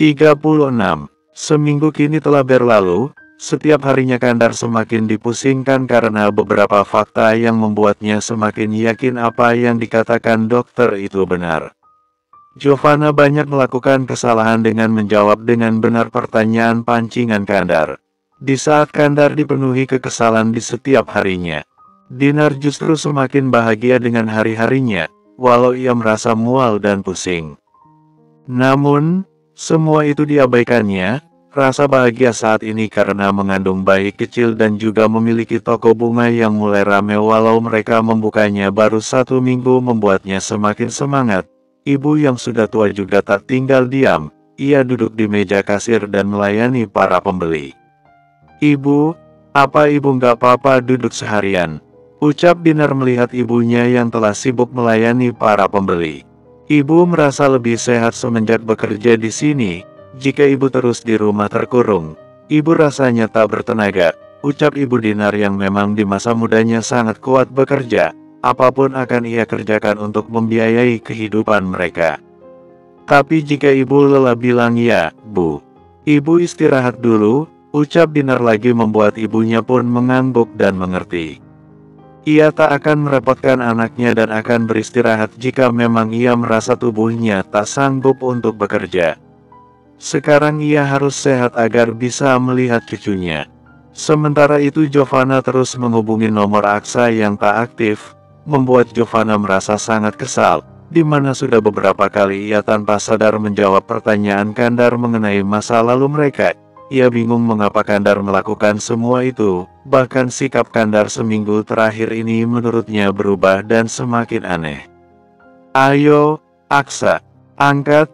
36. Seminggu kini telah berlalu, setiap harinya Kandar semakin dipusingkan karena beberapa fakta yang membuatnya semakin yakin apa yang dikatakan dokter itu benar. Giovanna banyak melakukan kesalahan dengan menjawab dengan benar pertanyaan pancingan Kandar. Di saat Kandar dipenuhi kekesalan di setiap harinya, Dinar justru semakin bahagia dengan hari-harinya, walau ia merasa mual dan pusing. Namun, semua itu diabaikannya. Rasa bahagia saat ini karena mengandung bayi kecil dan juga memiliki toko bunga yang mulai ramai walau mereka membukanya baru 1 minggu membuatnya semakin semangat. Ibu yang sudah tua juga tak tinggal diam, ia duduk di meja kasir dan melayani para pembeli. "Ibu, apa ibu nggak apa-apa duduk seharian?" ucap Dinar melihat ibunya yang telah sibuk melayani para pembeli. "Ibu merasa lebih sehat semenjak bekerja di sini. Jika ibu terus di rumah terkurung, ibu rasanya tak bertenaga," ucap Ibu Dinar yang memang di masa mudanya sangat kuat bekerja. Apapun akan ia kerjakan untuk membiayai kehidupan mereka. "Tapi jika ibu lelah bilang ya, Bu. Ibu istirahat dulu," ucap Dinar lagi membuat ibunya pun mengangguk dan mengerti. Ia tak akan merepotkan anaknya dan akan beristirahat jika memang ia merasa tubuhnya tak sanggup untuk bekerja. Sekarang ia harus sehat agar bisa melihat cucunya. Sementara itu Giovanna terus menghubungi nomor Aksa yang tak aktif, membuat Giovanna merasa sangat kesal, di mana sudah beberapa kali ia tanpa sadar menjawab pertanyaan Kandar mengenai masa lalu mereka. Ia bingung mengapa Kandar melakukan semua itu, bahkan sikap Kandar seminggu terakhir ini menurutnya berubah dan semakin aneh. "Ayo, Aksa, angkat.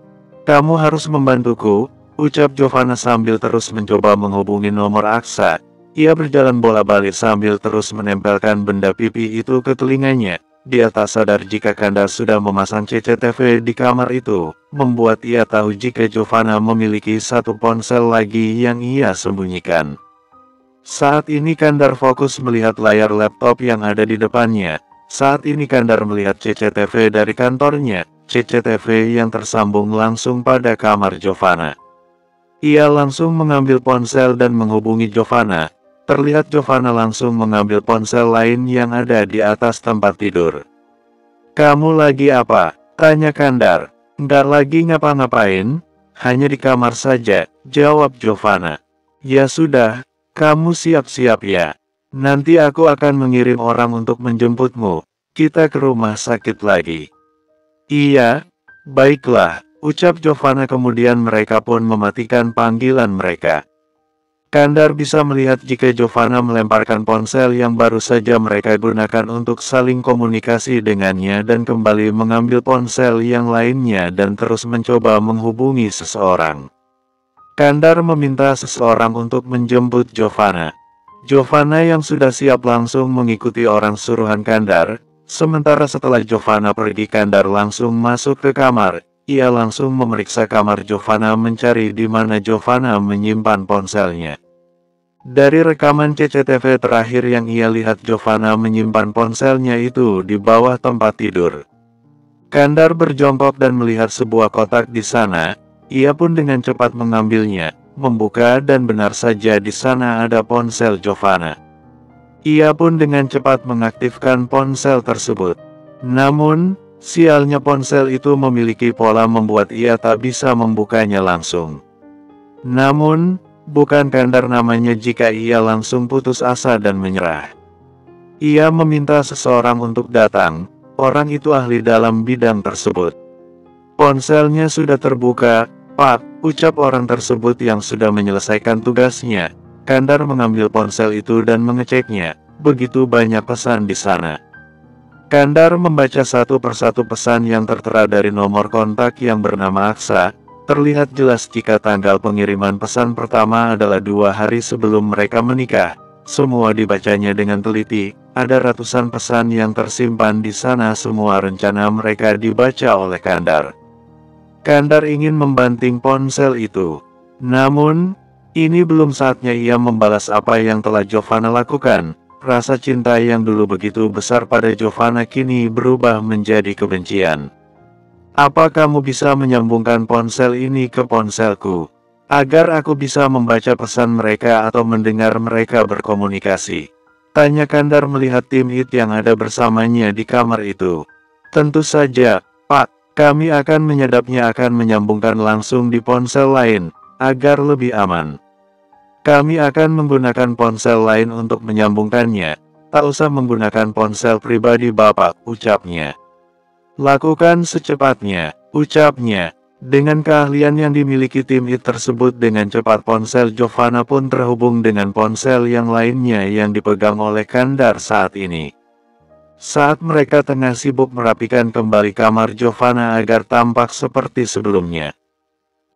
Kamu harus membantuku," ucap Giovanna sambil terus mencoba menghubungi nomor Aksa. Ia berjalan bola-balik sambil terus menempelkan benda pipi itu ke telinganya. Dia tak sadar jika Kandar sudah memasang CCTV di kamar itu, membuat ia tahu jika Giovanna memiliki 1 ponsel lagi yang ia sembunyikan. Saat ini Kandar fokus melihat layar laptop yang ada di depannya. Saat ini Kandar melihat CCTV dari kantornya. CCTV yang tersambung langsung pada kamar Giovanna. Ia langsung mengambil ponsel dan menghubungi Giovanna. Terlihat Giovanna langsung mengambil ponsel lain yang ada di atas tempat tidur. "Kamu lagi apa?" tanya Kandar. "Nggak lagi ngapa-ngapain, hanya di kamar saja," jawab Giovanna. "Ya sudah, kamu siap-siap ya. Nanti aku akan mengirim orang untuk menjemputmu. Kita ke rumah sakit lagi." "Iya, baiklah," ucap Giovanna kemudian mereka pun mematikan panggilan mereka. Kandar bisa melihat jika Giovanna melemparkan ponsel yang baru saja mereka gunakan untuk saling komunikasi dengannya dan kembali mengambil ponsel yang lainnya dan terus mencoba menghubungi seseorang. Kandar meminta seseorang untuk menjemput Giovanna. Giovanna yang sudah siap langsung mengikuti orang suruhan Kandar. Sementara setelah Giovanna pergi Kandar langsung masuk ke kamar. Ia langsung memeriksa kamar Giovanna mencari di mana Giovanna menyimpan ponselnya. Dari rekaman CCTV terakhir yang ia lihat Giovanna menyimpan ponselnya itu di bawah tempat tidur. Kandar berjongkok dan melihat sebuah kotak di sana. Ia pun dengan cepat mengambilnya, membuka dan benar saja di sana ada ponsel Giovanna. Ia pun dengan cepat mengaktifkan ponsel tersebut. Namun, sialnya ponsel itu memiliki pola membuat ia tak bisa membukanya langsung. Namun, bukan Kandar namanya jika ia langsung putus asa dan menyerah. Ia meminta seseorang untuk datang, orang itu ahli dalam bidang tersebut. "Ponselnya sudah terbuka, Pak," ucap orang tersebut yang sudah menyelesaikan tugasnya. Kandar mengambil ponsel itu dan mengeceknya, begitu banyak pesan di sana. Kandar membaca satu persatu pesan yang tertera dari nomor kontak yang bernama Aksa. Terlihat jelas jika tanggal pengiriman pesan pertama adalah 2 hari sebelum mereka menikah. Semua dibacanya dengan teliti, ada ratusan pesan yang tersimpan di sana, semua rencana mereka dibaca oleh Kandar. Kandar ingin membanting ponsel itu. Namun, ini belum saatnya ia membalas apa yang telah Giovanna lakukan. Rasa cinta yang dulu begitu besar pada Giovanna kini berubah menjadi kebencian. Apa kamu bisa menyambungkan ponsel ini ke ponselku, agar aku bisa membaca pesan mereka atau mendengar mereka berkomunikasi? Tanya Kandar melihat tim IT yang ada bersamanya di kamar itu. Tentu saja, Pak. Kami akan akan menyambungkan langsung di ponsel lain, agar lebih aman. Kami akan menggunakan ponsel lain untuk menyambungkannya. Tak usah menggunakan ponsel pribadi Bapak, ucapnya. Lakukan secepatnya, ucapnya. Dengan keahlian yang dimiliki tim IT tersebut, dengan cepat ponsel Giovanna pun terhubung dengan ponsel yang lainnya yang dipegang oleh Kandar saat ini. Saat mereka tengah sibuk merapikan kembali kamar Giovanna agar tampak seperti sebelumnya.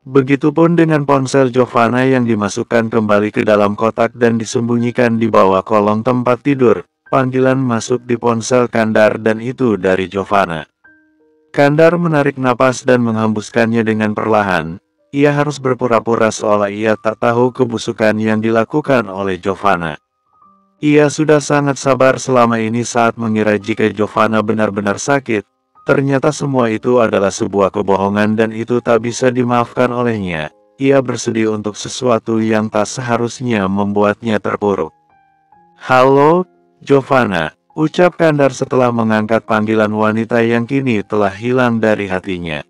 Begitupun dengan ponsel Giovanna yang dimasukkan kembali ke dalam kotak dan disembunyikan di bawah kolong tempat tidur. Panggilan masuk di ponsel Kandar dan itu dari Giovanna. Kandar menarik napas dan menghembuskannya dengan perlahan. Ia harus berpura-pura seolah ia tak tahu kebusukan yang dilakukan oleh Giovanna. Ia sudah sangat sabar selama ini saat mengira jika Giovanna benar-benar sakit. Ternyata semua itu adalah sebuah kebohongan dan itu tak bisa dimaafkan olehnya. Ia bersedih untuk sesuatu yang tak seharusnya membuatnya terpuruk. Halo, Giovanna, ucap Kandar setelah mengangkat panggilan wanita yang kini telah hilang dari hatinya.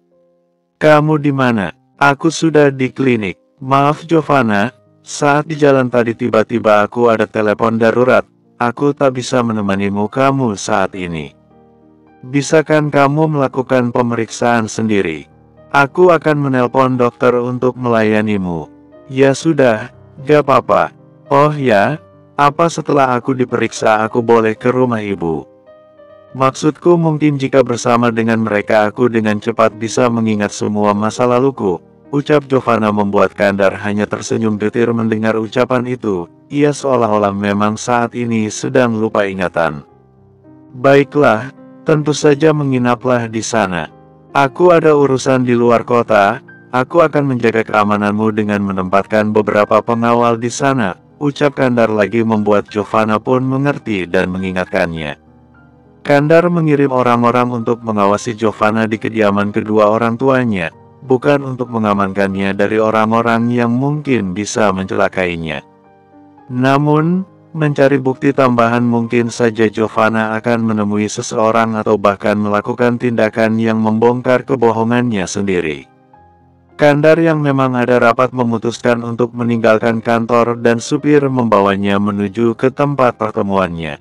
Kamu di mana? Aku sudah di klinik. Maaf Giovanna. Saat di jalan tadi tiba-tiba aku ada telepon darurat. Aku tak bisa menemanimu kamu saat ini. Bisakan kamu melakukan pemeriksaan sendiri? Aku akan menelpon dokter untuk melayanimu. Ya sudah, gak apa-apa. Oh ya, apa setelah aku diperiksa aku boleh ke rumah ibu? Maksudku mungkin jika bersama dengan mereka aku dengan cepat bisa mengingat semua masa laluku. Ucap Giovanna membuat Kandar hanya tersenyum getir mendengar ucapan itu. Ia seolah-olah memang saat ini sedang lupa ingatan. Baiklah, tentu saja menginaplah di sana. Aku ada urusan di luar kota. Aku akan menjaga keamananmu dengan menempatkan beberapa pengawal di sana. Ucap Kandar lagi membuat Giovanna pun mengerti dan mengingatkannya. Kandar mengirim orang-orang untuk mengawasi Giovanna di kediaman kedua orang tuanya. Bukan untuk mengamankannya dari orang-orang yang mungkin bisa mencelakainya. Namun, mencari bukti tambahan mungkin saja Giovanna akan menemui seseorang atau bahkan melakukan tindakan yang membongkar kebohongannya sendiri. Kandar yang memang ada rapat memutuskan untuk meninggalkan kantor dan supir membawanya menuju ke tempat pertemuannya.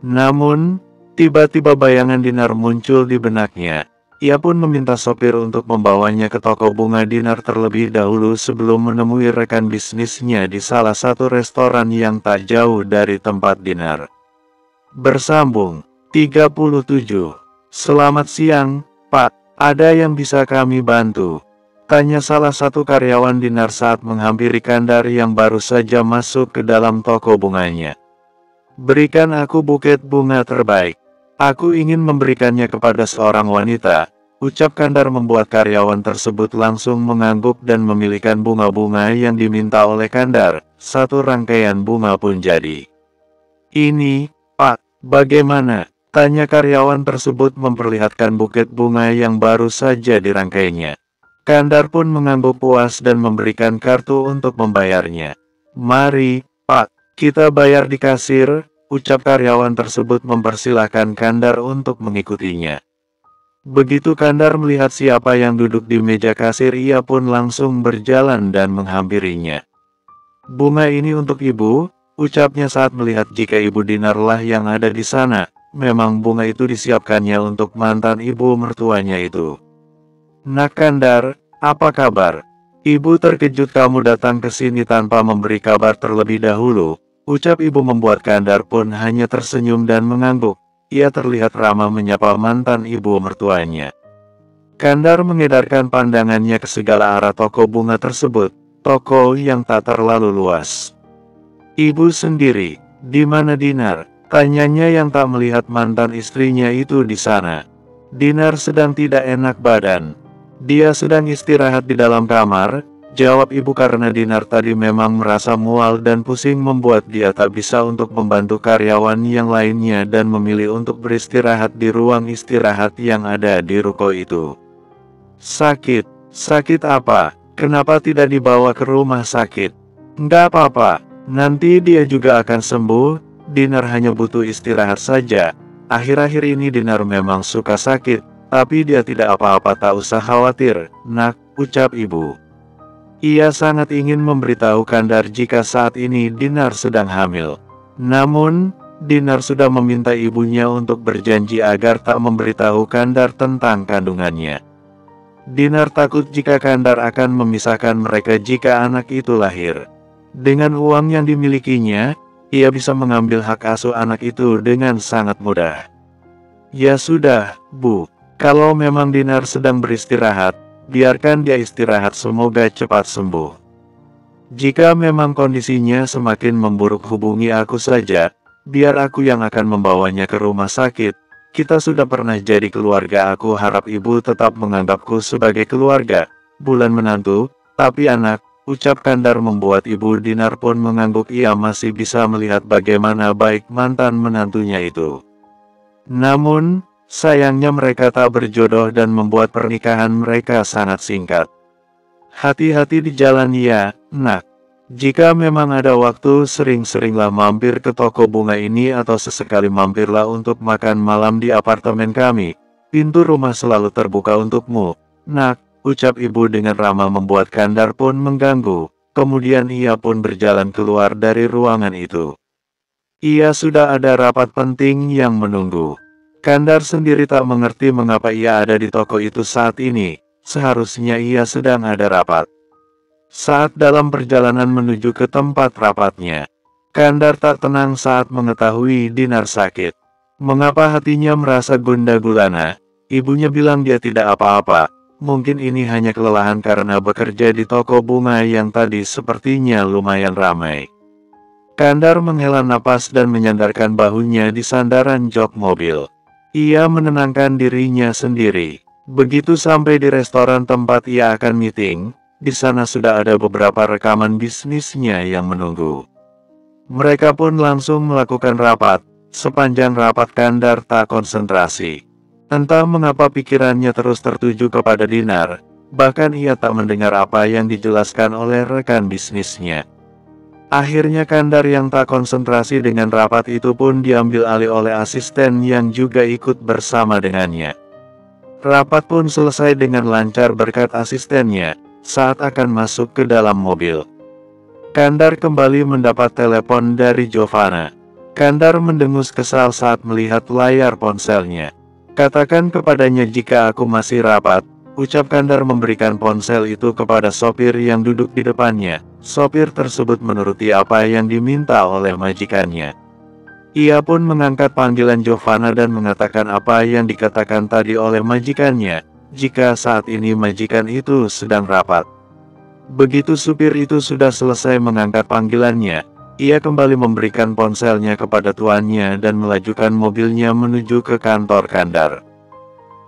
Namun, tiba-tiba bayangan Dinar muncul di benaknya. Ia pun meminta sopir untuk membawanya ke toko bunga Dinar terlebih dahulu sebelum menemui rekan bisnisnya di salah satu restoran yang tak jauh dari tempat Dinar. Bersambung 37. Selamat siang, Pak. Ada yang bisa kami bantu? Tanya salah satu karyawan Dinar saat menghampiri Kandar yang baru saja masuk ke dalam toko bunganya. Berikan aku buket bunga terbaik. Aku ingin memberikannya kepada seorang wanita, ucap Kandar membuat karyawan tersebut langsung mengangguk dan memilihkan bunga-bunga yang diminta oleh Kandar. Satu rangkaian bunga pun jadi. Ini, Pak, bagaimana? Tanya karyawan tersebut memperlihatkan buket bunga yang baru saja dirangkainya. Kandar pun mengangguk puas dan memberikan kartu untuk membayarnya. Mari, Pak, kita bayar di kasir. Ucap karyawan tersebut mempersilahkan Kandar untuk mengikutinya. Begitu Kandar melihat siapa yang duduk di meja kasir, ia pun langsung berjalan dan menghampirinya. Bunga ini untuk ibu, ucapnya saat melihat jika ibu Dinarlah yang ada di sana. Memang bunga itu disiapkannya untuk mantan ibu mertuanya itu. Nak Kandar, apa kabar? Ibu terkejut kamu datang ke sini tanpa memberi kabar terlebih dahulu. Ucap ibu membuat Kandar pun hanya tersenyum dan mengangguk. Ia terlihat ramah menyapa mantan ibu mertuanya. Kandar mengedarkan pandangannya ke segala arah toko bunga tersebut, toko yang tak terlalu luas. Ibu sendiri, di mana Dinar? Tanyanya yang tak melihat mantan istrinya itu di sana. Dinar sedang tidak enak badan. Dia sedang istirahat di dalam kamar. Jawab ibu karena Dinar tadi memang merasa mual dan pusing membuat dia tak bisa untuk membantu karyawan yang lainnya dan memilih untuk beristirahat di ruang istirahat yang ada di ruko itu. Sakit? Sakit apa? Kenapa tidak dibawa ke rumah sakit? Nggak apa-apa, nanti dia juga akan sembuh. Dinar hanya butuh istirahat saja. Akhir-akhir ini Dinar memang suka sakit, tapi dia tidak apa-apa, tak usah khawatir, nak, ucap ibu. Ia sangat ingin memberitahu Kandar jika saat ini Dinar sedang hamil. Namun, Dinar sudah meminta ibunya untuk berjanji agar tak memberitahu Kandar tentang kandungannya. Dinar takut jika Kandar akan memisahkan mereka jika anak itu lahir. Dengan uang yang dimilikinya, ia bisa mengambil hak asuh anak itu dengan sangat mudah. Ya sudah, Bu. Kalau memang Dinar sedang beristirahat, biarkan dia istirahat, semoga cepat sembuh. Jika memang kondisinya semakin memburuk, hubungi aku saja. Biar aku yang akan membawanya ke rumah sakit. Kita sudah pernah jadi keluarga, aku harap ibu tetap menganggapku sebagai keluarga, bukan menantu, tapi anak, ucap Kandar membuat ibu Dinar pun mengangguk. Ia masih bisa melihat bagaimana baik mantan menantunya itu. Namun, sayangnya mereka tak berjodoh dan membuat pernikahan mereka sangat singkat. Hati-hati di jalan ya, nak. Jika memang ada waktu, sering-seringlah mampir ke toko bunga ini atau sesekali mampirlah untuk makan malam di apartemen kami. Pintu rumah selalu terbuka untukmu, nak, ucap ibu dengan ramah membuat Kandar pun mengganggu. Kemudian ia pun berjalan keluar dari ruangan itu. Ia sudah ada rapat penting yang menunggu. Kandar sendiri tak mengerti mengapa ia ada di toko itu saat ini. Seharusnya ia sedang ada rapat. Saat dalam perjalanan menuju ke tempat rapatnya, Kandar tak tenang saat mengetahui Dinar sakit. Mengapa hatinya merasa gundah gulana? Ibunya bilang dia tidak apa-apa, mungkin ini hanya kelelahan karena bekerja di toko bunga yang tadi sepertinya lumayan ramai. Kandar menghela napas dan menyandarkan bahunya di sandaran jok mobil. Ia menenangkan dirinya sendiri. Begitu sampai di restoran tempat ia akan meeting, di sana sudah ada beberapa rekaman bisnisnya yang menunggu. Mereka pun langsung melakukan rapat. Sepanjang rapat Kandar tak konsentrasi. Entah mengapa pikirannya terus tertuju kepada Dinar. Bahkan ia tak mendengar apa yang dijelaskan oleh rekan bisnisnya. Akhirnya Kandar yang tak konsentrasi dengan rapat itu pun diambil alih oleh asisten yang juga ikut bersama dengannya. Rapat pun selesai dengan lancar berkat asistennya. Saat akan masuk ke dalam mobil, Kandar kembali mendapat telepon dari Giovanna. Kandar mendengus kesal saat melihat layar ponselnya. Katakan kepadanya jika aku masih rapat, ucap Kandar memberikan ponsel itu kepada sopir yang duduk di depannya. Sopir tersebut menuruti apa yang diminta oleh majikannya. Ia pun mengangkat panggilan Giovanna dan mengatakan apa yang dikatakan tadi oleh majikannya. Jika saat ini majikan itu sedang rapat. Begitu supir itu sudah selesai mengangkat panggilannya, ia kembali memberikan ponselnya kepada tuannya dan melajukan mobilnya menuju ke kantor Kandar.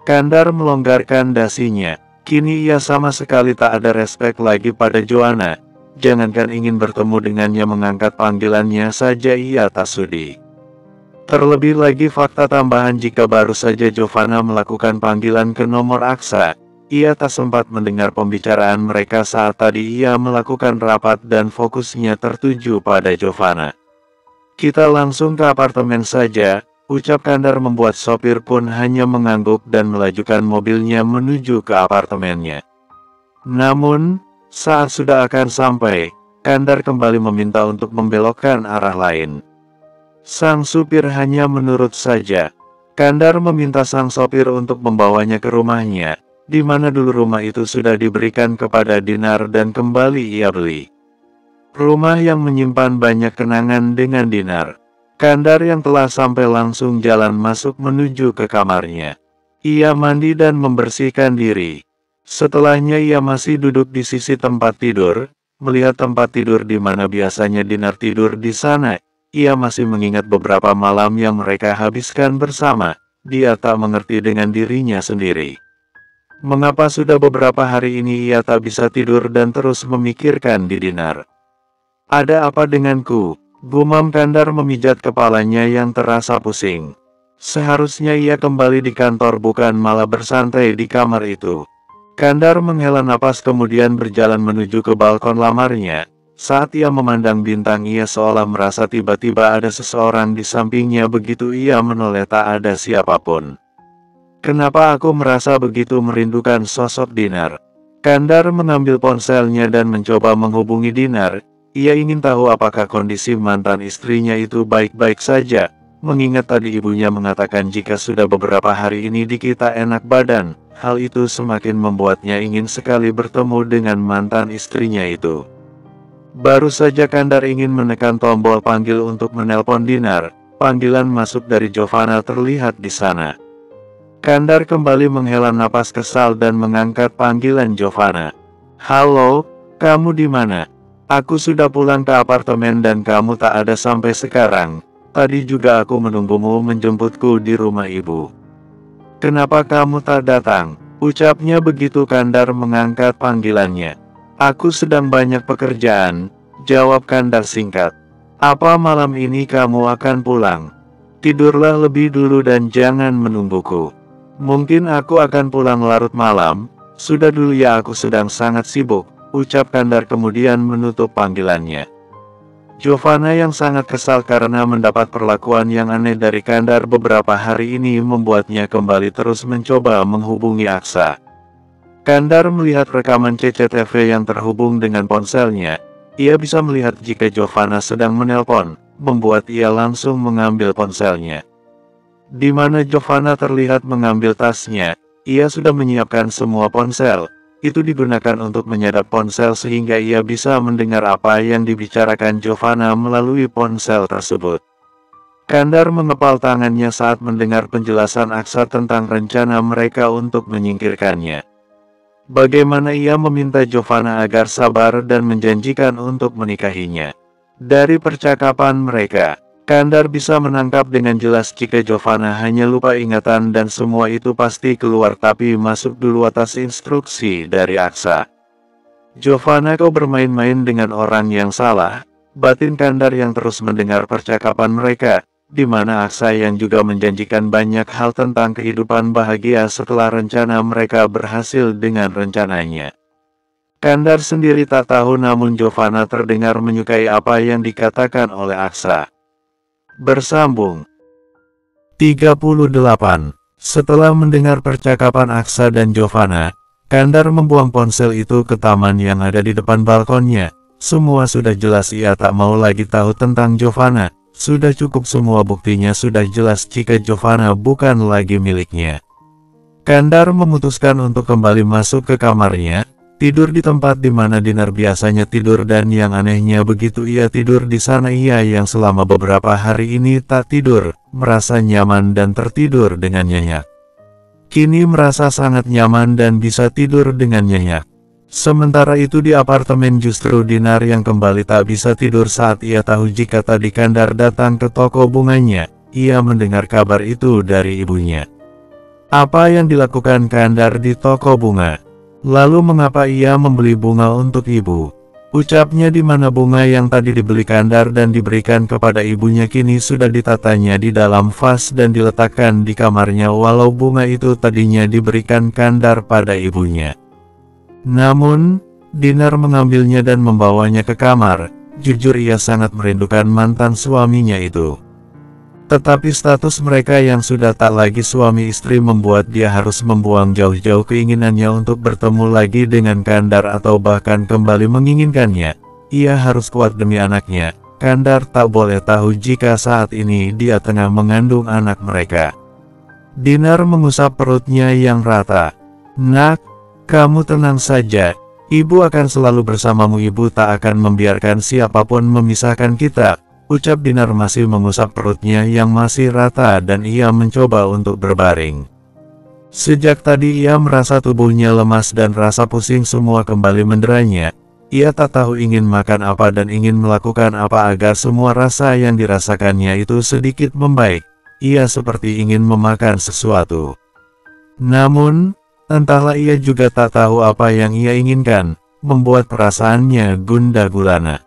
Kandar melonggarkan dasinya. Kini ia sama sekali tak ada respek lagi pada Joanna. Jangankan ingin bertemu dengannya, mengangkat panggilannya saja ia tak sudi. Terlebih lagi fakta tambahan jika baru saja Giovanna melakukan panggilan ke nomor Aksa, ia tak sempat mendengar pembicaraan mereka saat tadi ia melakukan rapat dan fokusnya tertuju pada Giovanna. Kita langsung ke apartemen saja, ucap Kandar membuat sopir pun hanya mengangguk dan melajukan mobilnya menuju ke apartemennya. Namun, saat sudah akan sampai, Kandar kembali meminta untuk membelokkan arah lain. Sang supir hanya menurut saja. Kandar meminta sang sopir untuk membawanya ke rumahnya, di mana dulu rumah itu sudah diberikan kepada Dinar dan kembali ia beli. Rumah yang menyimpan banyak kenangan dengan Dinar. Kandar yang telah sampai langsung jalan masuk menuju ke kamarnya. Ia mandi dan membersihkan diri. Setelahnya ia masih duduk di sisi tempat tidur, melihat tempat tidur di mana biasanya Dinar tidur di sana. Ia masih mengingat beberapa malam yang mereka habiskan bersama. Dia tak mengerti dengan dirinya sendiri. Mengapa sudah beberapa hari ini ia tak bisa tidur dan terus memikirkan di Dinar. Ada apa denganku? Gumam Kandar memijat kepalanya yang terasa pusing. Seharusnya ia kembali di kantor bukan malah bersantai di kamar itu. Kandar menghela napas kemudian berjalan menuju ke balkon lamarnya. Saat ia memandang bintang, ia seolah merasa tiba-tiba ada seseorang di sampingnya. Begitu ia menoleh, tak ada siapapun. Kenapa aku merasa begitu merindukan sosok Dinar? Kandar mengambil ponselnya dan mencoba menghubungi Dinar. Ia ingin tahu apakah kondisi mantan istrinya itu baik-baik saja. Mengingat tadi ibunya mengatakan jika sudah beberapa hari ini Dikita enak badan. Hal itu semakin membuatnya ingin sekali bertemu dengan mantan istrinya itu. Baru saja Kandar ingin menekan tombol panggil untuk menelpon Dinar, panggilan masuk dari Jovana terlihat di sana. Kandar kembali menghela napas kesal dan mengangkat panggilan Jovana. "Halo, kamu di mana? Aku sudah pulang ke apartemen dan kamu tak ada sampai sekarang. Tadi juga aku menunggumu menjemputku di rumah ibu. Kenapa kamu tak datang?" Ucapnya begitu Kandar mengangkat panggilannya. "Aku sedang banyak pekerjaan," jawab Kandar singkat. "Apa malam ini kamu akan pulang? Tidurlah lebih dulu dan jangan menungguku. Mungkin aku akan pulang larut malam." "Sudah dulu ya, aku sedang sangat sibuk," ucap Kandar kemudian menutup panggilannya. Jovana yang sangat kesal karena mendapat perlakuan yang aneh dari Kandar beberapa hari ini membuatnya kembali terus mencoba menghubungi Aksa. Kandar melihat rekaman CCTV yang terhubung dengan ponselnya. Ia bisa melihat jika Jovana sedang menelpon, membuat ia langsung mengambil ponselnya. Di mana Jovana terlihat mengambil tasnya, ia sudah menyiapkan semua ponsel. Itu digunakan untuk menyadap ponsel sehingga ia bisa mendengar apa yang dibicarakan Jovana melalui ponsel tersebut. Kandar mengepal tangannya saat mendengar penjelasan Aksa tentang rencana mereka untuk menyingkirkannya. Bagaimana ia meminta Jovana agar sabar dan menjanjikan untuk menikahinya. Dari percakapan mereka, Kandar bisa menangkap dengan jelas jika Jovana hanya lupa ingatan dan semua itu pasti keluar tapi masuk dulu atas instruksi dari Aksa. "Jovana, kau bermain-main dengan orang yang salah," batin Kandar yang terus mendengar percakapan mereka, di mana Aksa yang juga menjanjikan banyak hal tentang kehidupan bahagia setelah rencana mereka berhasil dengan rencananya. Kandar sendiri tak tahu namun Jovana terdengar menyukai apa yang dikatakan oleh Aksa. Bersambung 38. Setelah mendengar percakapan Aksa dan Jovana, Kandar membuang ponsel itu ke taman yang ada di depan balkonnya. Semua sudah jelas, ia tak mau lagi tahu tentang Jovana. Sudah cukup, semua buktinya sudah jelas jika Jovana bukan lagi miliknya. Kandar memutuskan untuk kembali masuk ke kamarnya. Tidur di tempat di mana Dinar biasanya tidur, dan yang anehnya begitu ia tidur di sana ia yang selama beberapa hari ini tak tidur, merasa nyaman dan tertidur dengan nyenyak. Kini merasa sangat nyaman dan bisa tidur dengan nyenyak. Sementara itu di apartemen justru Dinar yang kembali tak bisa tidur saat ia tahu jika tadi Kandar datang ke toko bunganya. Ia mendengar kabar itu dari ibunya. Apa yang dilakukan Kandar di toko bunga? Lalu mengapa ia membeli bunga untuk ibu? Ucapnya di mana bunga yang tadi dibeli Kandar dan diberikan kepada ibunya kini sudah ditatanya di dalam vas dan diletakkan di kamarnya, walau bunga itu tadinya diberikan Kandar pada ibunya. Namun, Dinar mengambilnya dan membawanya ke kamar. Jujur ia sangat merindukan mantan suaminya itu. Tetapi status mereka yang sudah tak lagi suami istri membuat dia harus membuang jauh-jauh keinginannya untuk bertemu lagi dengan Kandar atau bahkan kembali menginginkannya. Ia harus kuat demi anaknya. Kandar tak boleh tahu jika saat ini dia tengah mengandung anak mereka. Dinar mengusap perutnya yang rata. "Nak, kamu tenang saja. Ibu akan selalu bersamamu, ibu tak akan membiarkan siapapun memisahkan kita," ucap Dinar masih mengusap perutnya yang masih rata dan ia mencoba untuk berbaring. Sejak tadi ia merasa tubuhnya lemas dan rasa pusing semua kembali menderanya. Ia tak tahu ingin makan apa dan ingin melakukan apa agar semua rasa yang dirasakannya itu sedikit membaik. Ia seperti ingin memakan sesuatu. Namun, entahlah ia juga tak tahu apa yang ia inginkan, membuat perasaannya gundah gulana.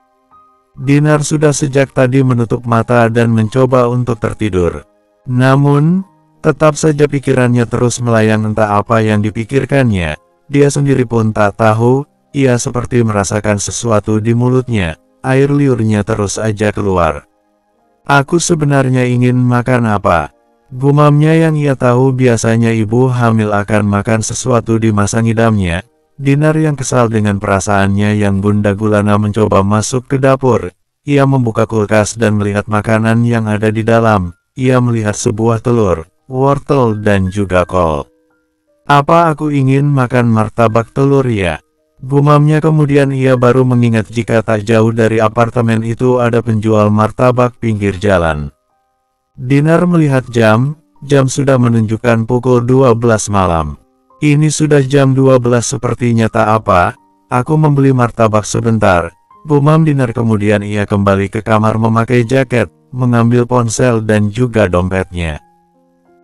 Dinar sudah sejak tadi menutup mata dan mencoba untuk tertidur. Namun, tetap saja pikirannya terus melayang, entah apa yang dipikirkannya. Dia sendiri pun tak tahu, ia seperti merasakan sesuatu di mulutnya, air liurnya terus aja keluar. Aku sebenarnya ingin makan apa? Gumamnya yang ia tahu biasanya ibu hamil akan makan sesuatu di masa ngidamnya. Dinar yang kesal dengan perasaannya yang gundah gulana mencoba masuk ke dapur. Ia membuka kulkas dan melihat makanan yang ada di dalam. Ia melihat sebuah telur, wortel dan juga kol. Apa aku ingin makan martabak telur ya? Gumamnya kemudian ia baru mengingat jika tak jauh dari apartemen itu ada penjual martabak pinggir jalan. Dinar melihat jam sudah menunjukkan pukul 12 malam. Ini sudah jam 12 sepertinya tak apa, aku membeli martabak sebentar. Gumam Dinar kemudian ia kembali ke kamar memakai jaket, mengambil ponsel dan juga dompetnya.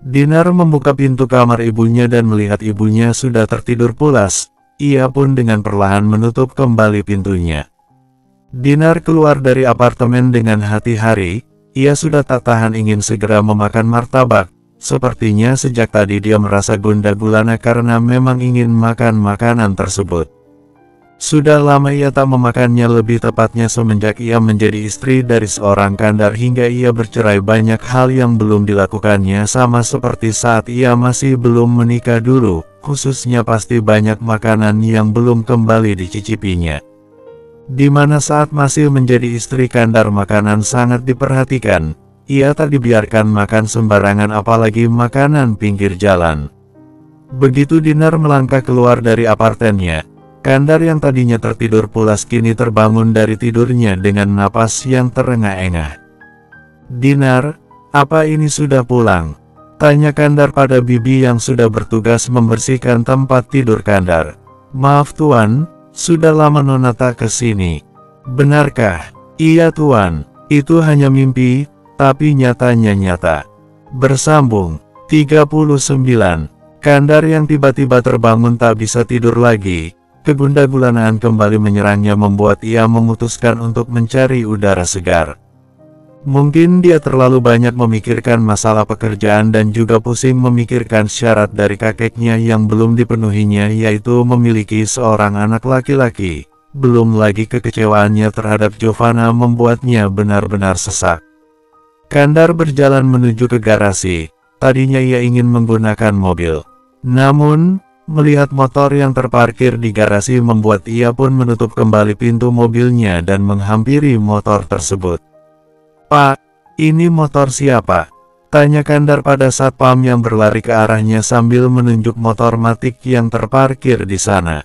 Dinar membuka pintu kamar ibunya dan melihat ibunya sudah tertidur pulas. Ia pun dengan perlahan menutup kembali pintunya. Dinar keluar dari apartemen dengan hati hari. Ia sudah tak tahan ingin segera memakan martabak. Sepertinya sejak tadi dia merasa gundah gulana karena memang ingin makan makanan tersebut. Sudah lama ia tak memakannya, lebih tepatnya semenjak ia menjadi istri dari seorang kandar hingga ia bercerai. Banyak hal yang belum dilakukannya sama seperti saat ia masih belum menikah dulu, khususnya pasti banyak makanan yang belum kembali dicicipinya. Dimana saat masih menjadi istri kandar makanan sangat diperhatikan, ia tak dibiarkan makan sembarangan apalagi makanan pinggir jalan. Begitu Dinar melangkah keluar dari apartemennya, kandar yang tadinya tertidur pulas kini terbangun dari tidurnya dengan napas yang terengah-engah. "Dinar, apa ini sudah pulang?" tanya kandar pada bibi yang sudah bertugas membersihkan tempat tidur kandar. "Maaf tuan, sudah lama nona tak kesini." "Benarkah?" "Iya tuan, itu hanya mimpi, tapi nyatanya nyata." Bersambung 39. Kandar yang tiba-tiba terbangun tak bisa tidur lagi. Kegundah gulanaan kembali menyerangnya membuat ia memutuskan untuk mencari udara segar. Mungkin dia terlalu banyak memikirkan masalah pekerjaan dan juga pusing memikirkan syarat dari kakeknya yang belum dipenuhinya, yaitu memiliki seorang anak laki-laki. Belum lagi kekecewaannya terhadap Giovanna membuatnya benar-benar sesak. Kandar berjalan menuju ke garasi. Tadinya ia ingin menggunakan mobil. Namun, melihat motor yang terparkir di garasi membuat ia pun menutup kembali pintu mobilnya dan menghampiri motor tersebut. "Pak, ini motor siapa?" tanya Kandar pada satpam yang berlari ke arahnya sambil menunjuk motor Matic yang terparkir di sana.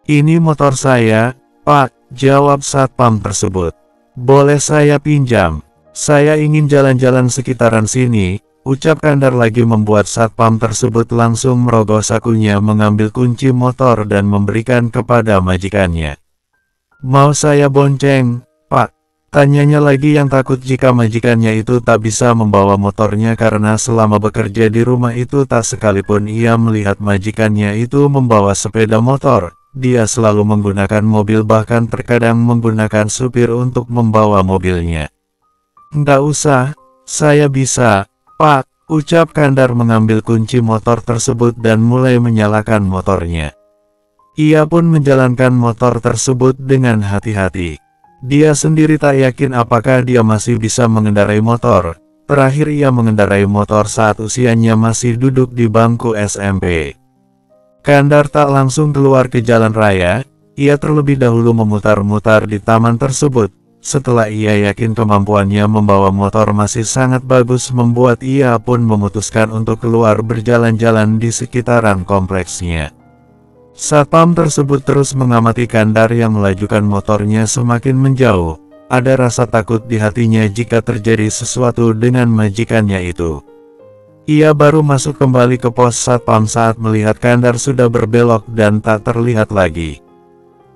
"Ini motor saya, Pak," jawab satpam tersebut. "Boleh saya pinjam? Saya ingin jalan-jalan sekitaran sini," ucap Kandar lagi membuat satpam tersebut langsung merogoh sakunya mengambil kunci motor dan memberikan kepada majikannya. "Mau saya bonceng, Pak?" tanyanya lagi yang takut jika majikannya itu tak bisa membawa motornya karena selama bekerja di rumah itu tak sekalipun ia melihat majikannya itu membawa sepeda motor. Dia selalu menggunakan mobil, bahkan terkadang menggunakan supir untuk membawa mobilnya. "Nggak usah, saya bisa, Pak," ucap Kandar mengambil kunci motor tersebut dan mulai menyalakan motornya. Ia pun menjalankan motor tersebut dengan hati-hati. Dia sendiri tak yakin apakah dia masih bisa mengendarai motor. Terakhir ia mengendarai motor saat usianya masih duduk di bangku SMP. Kandar tak langsung keluar ke jalan raya, ia terlebih dahulu memutar-mutar di taman tersebut. Setelah ia yakin kemampuannya membawa motor masih sangat bagus, membuat ia pun memutuskan untuk keluar berjalan-jalan di sekitaran kompleksnya. Satpam tersebut terus mengamati Kandar yang melajukan motornya semakin menjauh. Ada rasa takut di hatinya jika terjadi sesuatu dengan majikannya itu. Ia baru masuk kembali ke pos satpam saat melihat Kandar sudah berbelok dan tak terlihat lagi.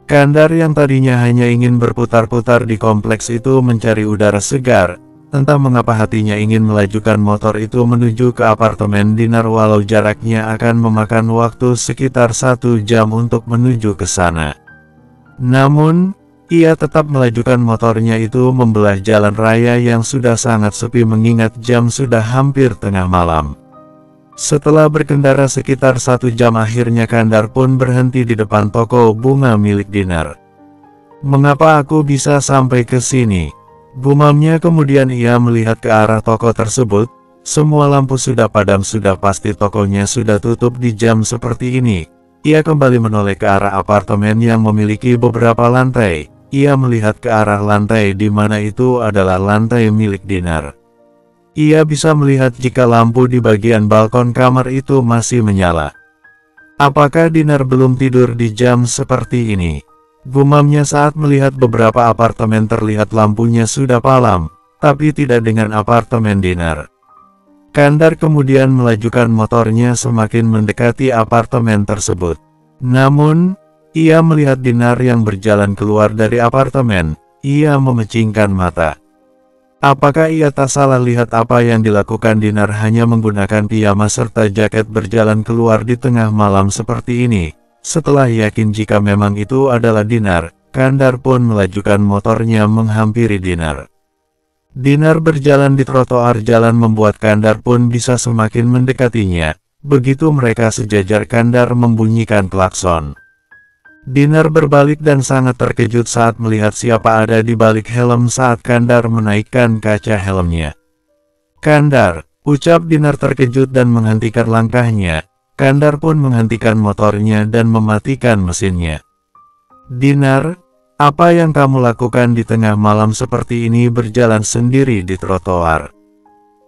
Kandar yang tadinya hanya ingin berputar-putar di kompleks itu mencari udara segar, entah mengapa hatinya ingin melajukan motor itu menuju ke apartemen Dinar walau jaraknya akan memakan waktu sekitar 1 jam untuk menuju ke sana. Namun, ia tetap melajukan motornya itu membelah jalan raya yang sudah sangat sepi mengingat jam sudah hampir tengah malam. Setelah berkendara sekitar 1 jam akhirnya Kandar pun berhenti di depan toko bunga milik Dinar. "Mengapa aku bisa sampai ke sini?" gumamnya. Kemudian ia melihat ke arah toko tersebut. Semua lampu sudah padam, sudah pasti tokonya sudah tutup di jam seperti ini. Ia kembali menoleh ke arah apartemen yang memiliki beberapa lantai. Ia melihat ke arah lantai di mana itu adalah lantai milik Dinar. Ia bisa melihat jika lampu di bagian balkon kamar itu masih menyala. Apakah Dinar belum tidur di jam seperti ini? Gumamnya saat melihat beberapa apartemen terlihat lampunya sudah padam, tapi tidak dengan apartemen Dinar. Kandar kemudian melajukan motornya semakin mendekati apartemen tersebut. Namun, ia melihat Dinar yang berjalan keluar dari apartemen. Ia memecingkan mata. Apakah ia tak salah lihat apa yang dilakukan Dinar hanya menggunakan piyama serta jaket berjalan keluar di tengah malam seperti ini? Setelah yakin jika memang itu adalah Dinar, Kandar pun melajukan motornya menghampiri Dinar. Dinar berjalan di trotoar jalan membuat Kandar pun bisa semakin mendekatinya. Begitu mereka sejajar, Kandar membunyikan klakson. Dinar berbalik dan sangat terkejut saat melihat siapa ada di balik helm saat Kandar menaikkan kaca helmnya. "Kandar," ucap Dinar terkejut dan menghentikan langkahnya. Kandar pun menghentikan motornya dan mematikan mesinnya. "Dinar, apa yang kamu lakukan di tengah malam seperti ini berjalan sendiri di trotoar?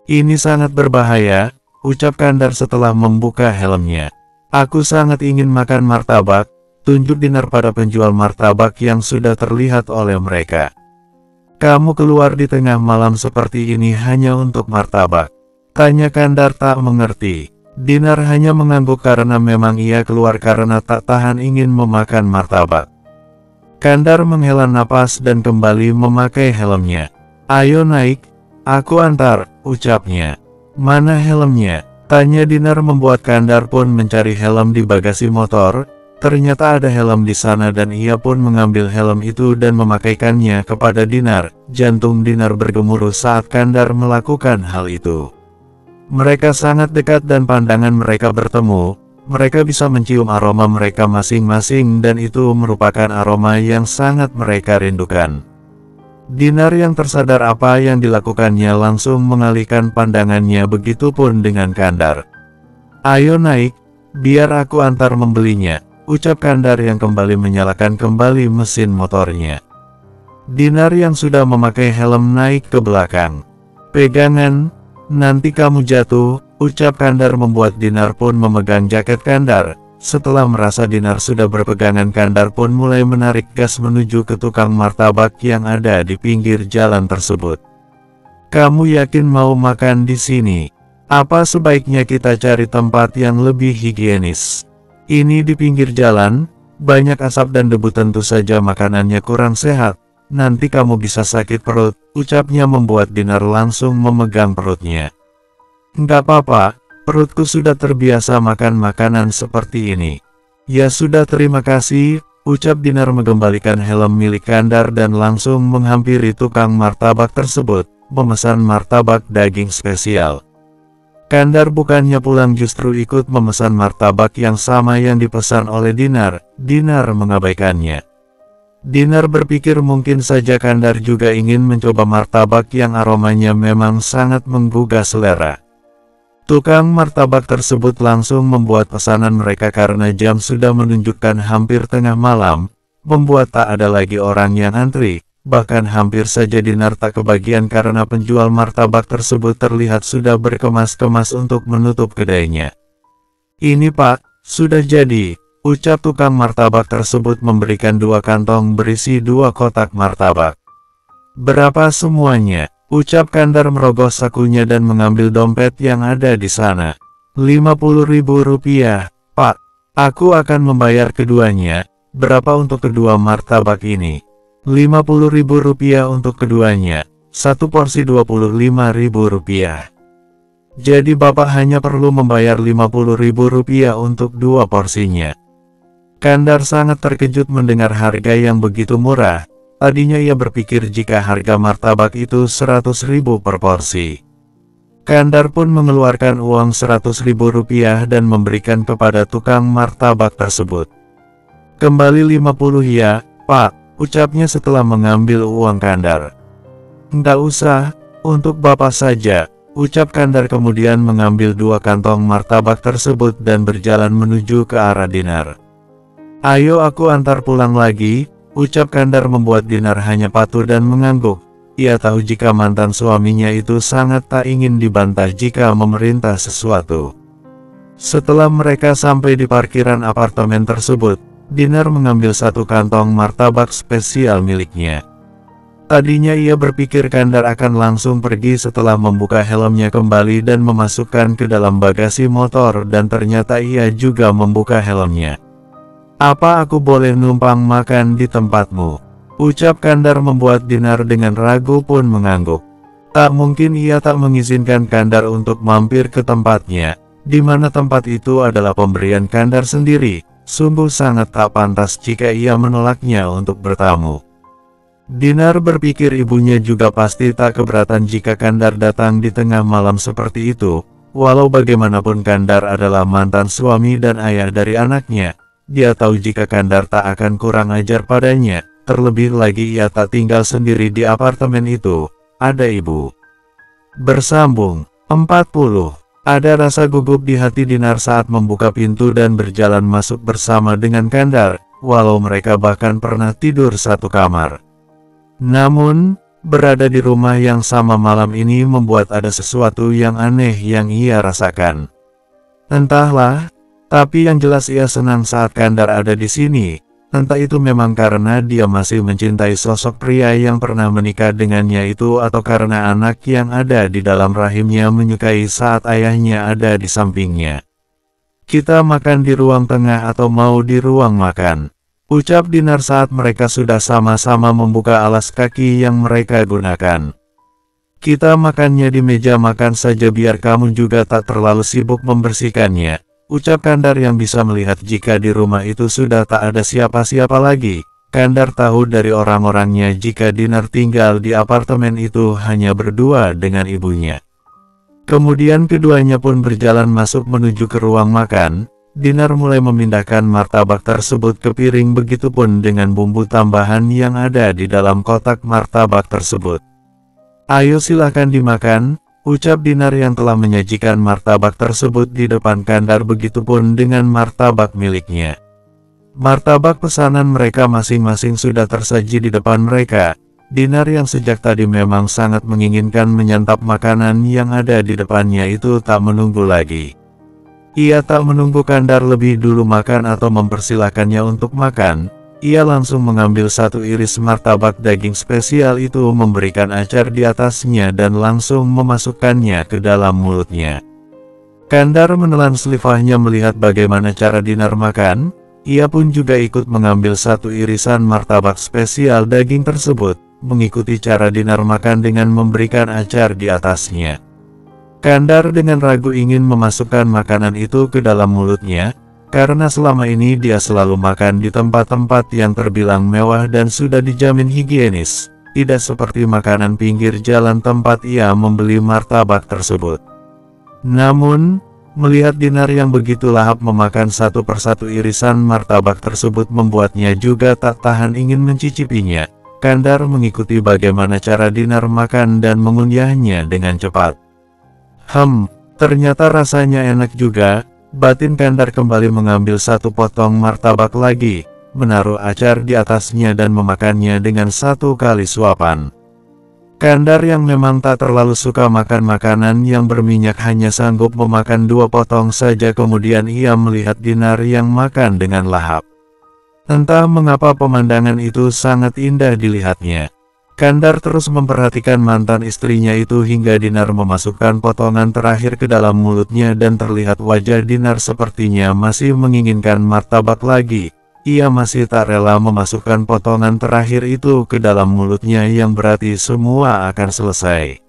Ini sangat berbahaya," ucap Kandar setelah membuka helmnya. "Aku sangat ingin makan martabak," tunjuk Dinar pada penjual martabak yang sudah terlihat oleh mereka. "Kamu keluar di tengah malam seperti ini hanya untuk martabak?" tanya Kandar tak mengerti. Dinar hanya mengangguk karena memang ia keluar karena tak tahan ingin memakan martabak. Kandar menghela napas dan kembali memakai helmnya. "Ayo naik, aku antar," ucapnya. "Mana helmnya?" tanya Dinar membuat Kandar pun mencari helm di bagasi motor. Ternyata ada helm di sana dan ia pun mengambil helm itu dan memakaikannya kepada Dinar. Jantung Dinar bergemuruh saat Kandar melakukan hal itu. Mereka sangat dekat dan pandangan mereka bertemu. Mereka bisa mencium aroma mereka masing-masing dan itu merupakan aroma yang sangat mereka rindukan. Dinar yang tersadar apa yang dilakukannya langsung mengalihkan pandangannya, begitupun dengan Kandar. "Ayo naik, biar aku antar membelinya," ucap Kandar yang kembali menyalakan kembali mesin motornya. Dinar yang sudah memakai helm naik ke belakang. "Pegangan, nanti kamu jatuh," ucap Kandar membuat Dinar pun memegang jaket Kandar. Setelah merasa Dinar sudah berpegangan, Kandar pun mulai menarik gas menuju ke tukang martabak yang ada di pinggir jalan tersebut. "Kamu yakin mau makan di sini? Apa sebaiknya kita cari tempat yang lebih higienis? Ini di pinggir jalan, banyak asap dan debu, tentu saja makanannya kurang sehat. Nanti kamu bisa sakit perut," ucapnya membuat Dinar langsung memegang perutnya. "Enggak apa-apa, perutku sudah terbiasa makan makanan seperti ini." "Ya sudah, terima kasih," ucap Dinar mengembalikan helm milik Kandar dan langsung menghampiri tukang martabak tersebut, memesan martabak daging spesial. Kandar bukannya pulang justru ikut memesan martabak yang sama yang dipesan oleh Dinar. Dinar mengabaikannya. Dinar berpikir mungkin saja Kandar juga ingin mencoba martabak yang aromanya memang sangat menggugah selera. Tukang martabak tersebut langsung membuat pesanan mereka karena jam sudah menunjukkan hampir tengah malam, membuat tak ada lagi orang yang antri. Bahkan hampir saja Dinar tak kebagian karena penjual martabak tersebut terlihat sudah berkemas-kemas untuk menutup kedainya. "Ini Pak, sudah jadi," ucap tukang martabak tersebut memberikan 2 kantong berisi 2 kotak martabak. "Berapa semuanya?" ucap Kandar merogoh sakunya dan mengambil dompet yang ada di sana. "Rp50.000, Pak. Aku akan membayar keduanya." "Berapa untuk kedua martabak ini?" "Rp50.000 untuk keduanya. Satu porsi Rp25.000. Jadi Bapak hanya perlu membayar Rp50.000 untuk 2 porsinya." Kandar sangat terkejut mendengar harga yang begitu murah. Tadinya ia berpikir jika harga martabak itu Rp100.000 per porsi. Kandar pun mengeluarkan uang 100.000 rupiah dan memberikan kepada tukang martabak tersebut. Kembali 50 ya, Pak, ucapnya setelah mengambil uang Kandar. Nggak usah, untuk Bapak saja, ucap Kandar kemudian mengambil 2 kantong martabak tersebut dan berjalan menuju ke arah Dinar. Ayo aku antar pulang lagi, ucap Kandar membuat Dinar hanya patuh dan mengangguk. Ia tahu jika mantan suaminya itu sangat tak ingin dibantah jika memerintah sesuatu. Setelah mereka sampai di parkiran apartemen tersebut, Dinar mengambil 1 kantong martabak spesial miliknya. Tadinya ia berpikir Kandar akan langsung pergi setelah membuka helmnya kembali dan memasukkan ke dalam bagasi motor, dan ternyata ia juga membuka helmnya. Apa aku boleh numpang makan di tempatmu? Ucap Kandar membuat Dinar dengan ragu pun mengangguk. Tak mungkin ia tak mengizinkan Kandar untuk mampir ke tempatnya, di mana tempat itu adalah pemberian Kandar sendiri. Sungguh sangat tak pantas jika ia menolaknya untuk bertamu. Dinar berpikir ibunya juga pasti tak keberatan jika Kandar datang di tengah malam seperti itu. Walau bagaimanapun Kandar adalah mantan suami dan ayah dari anaknya, dia tahu jika Kandar tak akan kurang ajar padanya. Terlebih lagi ia tak tinggal sendiri di apartemen itu, ada ibu. Bersambung 40. Ada rasa gugup di hati Dinar saat membuka pintu dan berjalan masuk bersama dengan Kandar, walau mereka bahkan pernah tidur satu kamar. Namun, berada di rumah yang sama malam ini membuat ada sesuatu yang aneh yang ia rasakan. Entahlah, tapi yang jelas ia senang saat Kandar ada di sini. Entah itu memang karena dia masih mencintai sosok pria yang pernah menikah dengannya itu, atau karena anak yang ada di dalam rahimnya menyukai saat ayahnya ada di sampingnya. Kita makan di ruang tengah atau mau di ruang makan? Ucap Dinar saat mereka sudah sama-sama membuka alas kaki yang mereka gunakan. Kita makannya di meja makan saja biar kamu juga tak terlalu sibuk membersihkannya. Ucap Kandar yang bisa melihat jika di rumah itu sudah tak ada siapa-siapa lagi. Kandar tahu dari orang-orangnya jika Dinar tinggal di apartemen itu hanya berdua dengan ibunya. Kemudian keduanya pun berjalan masuk menuju ke ruang makan. Dinar mulai memindahkan martabak tersebut ke piring, begitupun dengan bumbu tambahan yang ada di dalam kotak martabak tersebut. Ayo silahkan dimakan, ucap Dinar yang telah menyajikan martabak tersebut di depan Kandar, begitupun dengan martabak miliknya. Martabak pesanan mereka masing-masing sudah tersaji di depan mereka. Dinar yang sejak tadi memang sangat menginginkan menyantap makanan yang ada di depannya itu tak menunggu lagi. Ia tak menunggu Kandar lebih dulu makan atau mempersilahkannya untuk makan. Ia langsung mengambil 1 iris martabak daging spesial itu, memberikan acar di atasnya dan langsung memasukkannya ke dalam mulutnya. Kandar menelan selipahnya melihat bagaimana cara Dinar makan. Ia pun juga ikut mengambil 1 irisan martabak spesial daging tersebut, mengikuti cara Dinar makan dengan memberikan acar di atasnya. Kandar dengan ragu ingin memasukkan makanan itu ke dalam mulutnya, karena selama ini dia selalu makan di tempat-tempat yang terbilang mewah dan sudah dijamin higienis, tidak seperti makanan pinggir jalan tempat ia membeli martabak tersebut. Namun, melihat Dinar yang begitu lahap memakan 1 persatu irisan martabak tersebut membuatnya juga tak tahan ingin mencicipinya. Kandar mengikuti bagaimana cara Dinar makan dan mengunyahnya dengan cepat. Ternyata rasanya enak juga. Batin Kandar kembali mengambil 1 potong martabak lagi, menaruh acar di atasnya dan memakannya dengan 1 kali suapan. Kandar yang memang tak terlalu suka makan makanan yang berminyak hanya sanggup memakan 2 potong saja. Kemudian ia melihat Dinar yang makan dengan lahap. Entah mengapa pemandangan itu sangat indah dilihatnya. Kandar terus memperhatikan mantan istrinya itu hingga Dinar memasukkan potongan terakhir ke dalam mulutnya dan terlihat wajah Dinar sepertinya masih menginginkan martabak lagi. Ia masih tak rela memasukkan potongan terakhir itu ke dalam mulutnya yang berarti semua akan selesai.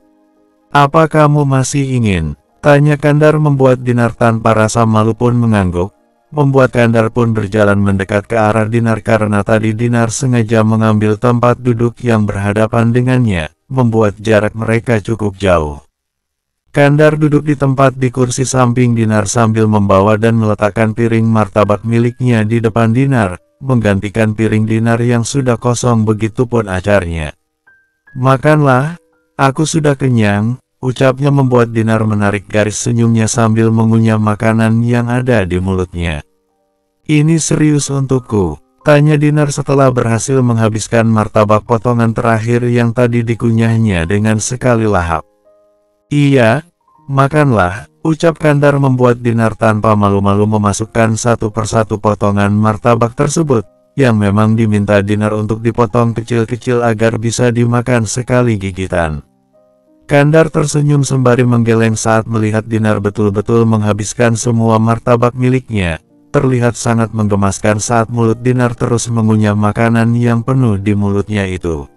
Apa kamu masih ingin? Tanya Kandar membuat Dinar tanpa rasa malu pun mengangguk. Membuat Kandar pun berjalan mendekat ke arah Dinar karena tadi Dinar sengaja mengambil tempat duduk yang berhadapan dengannya, membuat jarak mereka cukup jauh. Kandar duduk di tempat di kursi samping Dinar sambil membawa dan meletakkan piring martabak miliknya di depan Dinar, menggantikan piring Dinar yang sudah kosong, begitupun acarnya. "Makanlah, aku sudah kenyang," ucapnya membuat Dinar menarik garis senyumnya sambil mengunyah makanan yang ada di mulutnya. "Ini serius untukku?" tanya Dinar setelah berhasil menghabiskan martabak potongan terakhir yang tadi dikunyahnya dengan sekali lahap. "Iya, makanlah," ucap Kandar membuat Dinar tanpa malu-malu memasukkan satu persatu potongan martabak tersebut, yang memang diminta Dinar untuk dipotong kecil-kecil agar bisa dimakan sekali gigitan. Kandar tersenyum sembari menggeleng saat melihat Dinar betul-betul menghabiskan semua martabak miliknya. Terlihat sangat menggemaskan saat mulut Dinar terus mengunyah makanan yang penuh di mulutnya itu.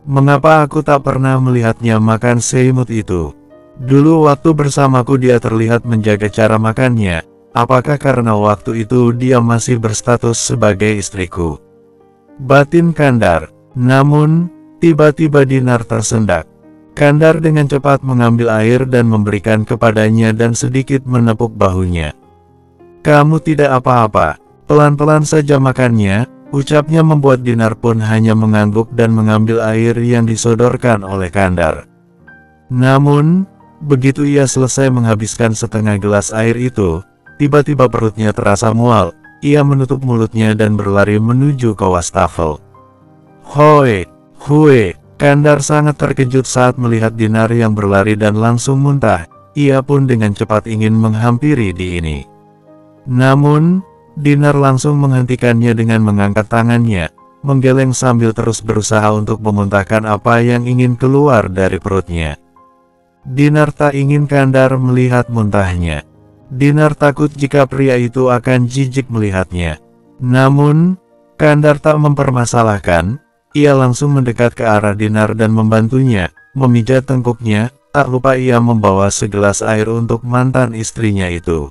"Mengapa aku tak pernah melihatnya makan seimut itu? Dulu waktu bersamaku dia terlihat menjaga cara makannya. Apakah karena waktu itu dia masih berstatus sebagai istriku?" batin Kandar. Namun, tiba-tiba Dinar tersendak. Kandar dengan cepat mengambil air dan memberikan kepadanya dan sedikit menepuk bahunya. "Kamu tidak apa-apa, pelan-pelan saja makannya," ucapnya membuat Dinar pun hanya mengangguk dan mengambil air yang disodorkan oleh Kandar. Namun, begitu ia selesai menghabiskan setengah gelas air itu, tiba-tiba perutnya terasa mual. Ia menutup mulutnya dan berlari menuju ke wastafel. "Hoi, hue!" Kandar sangat terkejut saat melihat Dinar yang berlari dan langsung muntah. Ia pun dengan cepat ingin menghampiri ini. Namun, Dinar langsung menghentikannya dengan mengangkat tangannya, menggeleng sambil terus berusaha untuk memuntahkan apa yang ingin keluar dari perutnya. Dinar tak ingin Kandar melihat muntahnya. Dinar takut jika pria itu akan jijik melihatnya. Namun, Kandar tak mempermasalahkan. Ia langsung mendekat ke arah Dinar dan membantunya, memijat tengkuknya. Tak lupa ia membawa segelas air untuk mantan istrinya itu.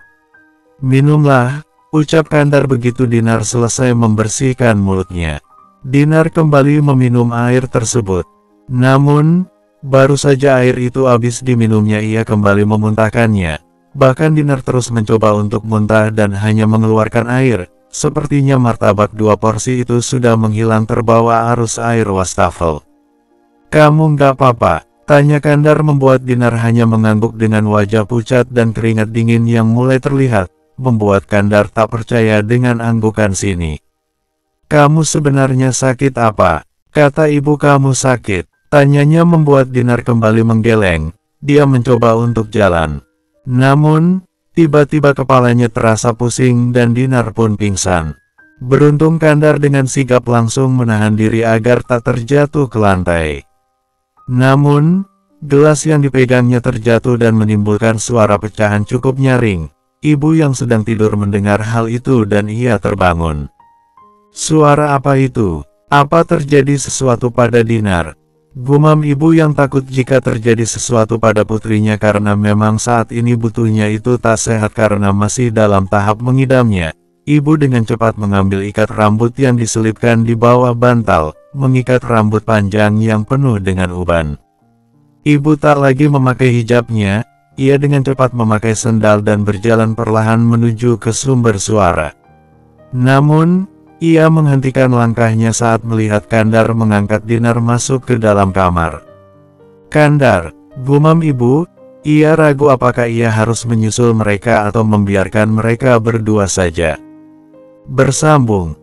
"Minumlah," ucap Kandar begitu Dinar selesai membersihkan mulutnya. Dinar kembali meminum air tersebut. Namun, baru saja air itu habis diminumnya ia kembali memuntahkannya. Bahkan Dinar terus mencoba untuk muntah dan hanya mengeluarkan air. Sepertinya martabak 2 porsi itu sudah menghilang terbawa arus air wastafel. "Kamu nggak apa-apa?" tanya Kandar membuat Dinar hanya mengangguk dengan wajah pucat dan keringat dingin yang mulai terlihat, membuat Kandar tak percaya dengan anggukan sini. "Kamu sebenarnya sakit apa? Kata ibu kamu sakit?" tanyanya membuat Dinar kembali menggeleng. Dia mencoba untuk jalan. Namun, tiba-tiba kepalanya terasa pusing dan Dinar pun pingsan. Beruntung Kandar dengan sigap langsung menahan diri agar tak terjatuh ke lantai. Namun, gelas yang dipegangnya terjatuh dan menimbulkan suara pecahan cukup nyaring. Ibu yang sedang tidur mendengar hal itu dan ia terbangun. "Suara apa itu? Apa terjadi sesuatu pada Dinar?" gumam ibu yang takut jika terjadi sesuatu pada putrinya karena memang saat ini butuhnya itu tak sehat karena masih dalam tahap mengidamnya. Ibu dengan cepat mengambil ikat rambut yang diselipkan di bawah bantal, mengikat rambut panjang yang penuh dengan uban. Ibu tak lagi memakai hijabnya, ia dengan cepat memakai sendal dan berjalan perlahan menuju ke sumber suara. Namun, ia menghentikan langkahnya saat melihat Kandar mengangkat Dinar masuk ke dalam kamar. "Kandar," gumam ibu, ia ragu apakah ia harus menyusul mereka atau membiarkan mereka berdua saja. Bersambung.